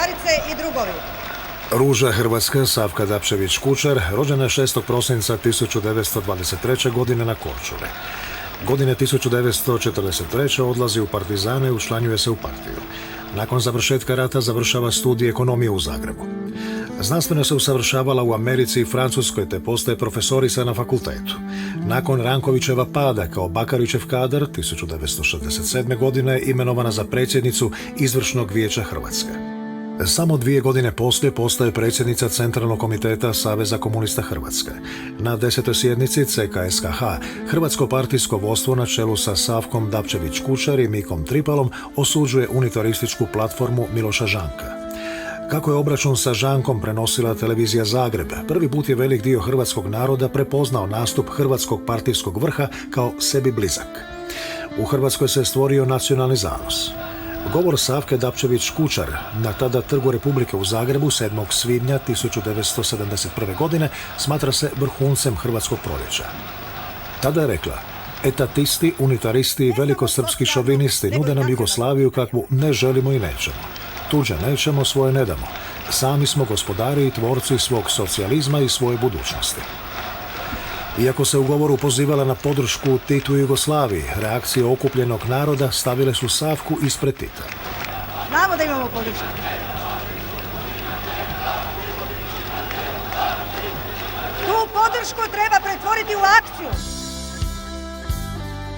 drugarice i drugovi. Ruža Hrvatska Savka Dapčević-Kučar rođena je 6. prosinca 1923. godine na Korčuli. Godine 1943. odlazi u partizane i učlanjuje se u partiju. Nakon završetka rata završava studij ekonomije u Zagrebu. Znanstveno se usavršavala u Americi i Francuskoj te postaje profesorica na fakultetu. Nakon Rankovićeva pada kao Bakarićev kadar 1967. godine je imenovana za predsjednicu Izvršnog vijeća Hrvatske. Samo 2 godine poslije postaje predsjednica Centralnog komiteta Saveza komunista Hrvatske. Na 10. sjednici CKSKH Hrvatsko partijsko vodstvo na čelu sa Savkom Dapčević-Kučar i Mikom Tripalom osuđuje unitarističku platformu Miloša Žanka. Kako je obračun sa Žankom prenosila televizija Zagreb, prvi put je velik dio hrvatskog naroda prepoznao nastup hrvatskog partijskog vrha kao sebi blizak. U Hrvatskoj se stvorio nacionalni zanos. Govor Savke Dapčević-Kučar na tada Trgu Republike u Zagrebu 7. svibnja 1971. godine smatra se vrhuncem hrvatskog proljeća. Tada je rekla: etatisti, unitaristi i velikosrpski šovinisti nude nam Jugoslaviju kakvu ne želimo i nećemo. Tuđe nećemo, svoje ne damo. Sami smo gospodari i tvorci svog socijalizma i svoje budućnosti. Iako se u govoru pozivala na podršku Titu i Jugoslaviji, reakcije okupljenog naroda stavile su Savku ispred Tita. Znamo da imamo podršku. Tu podršku treba pretvoriti u akciju.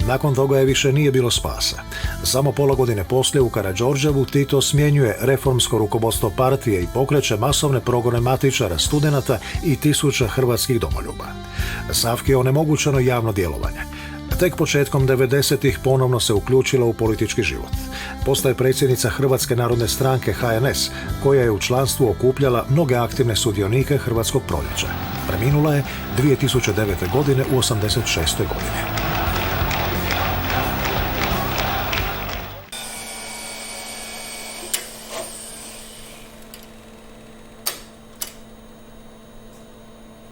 Nakon toga je više nije bilo spasa. Samo pola godine poslije u Karađorđevu Tito smjenjuje reformsko rukovodstvo partije i pokreće masovne progone matičara, studenata i tisuća hrvatskih domoljuba. Savki je onemogućeno javno djelovanje. Tek početkom 90-ih ponovno se uključila u politički život. Postaje predsjednica Hrvatske narodne stranke HNS, koja je u članstvu okupljala mnoge aktivne sudionike hrvatskog proljeća. Preminula je 2009. godine u 86. godini.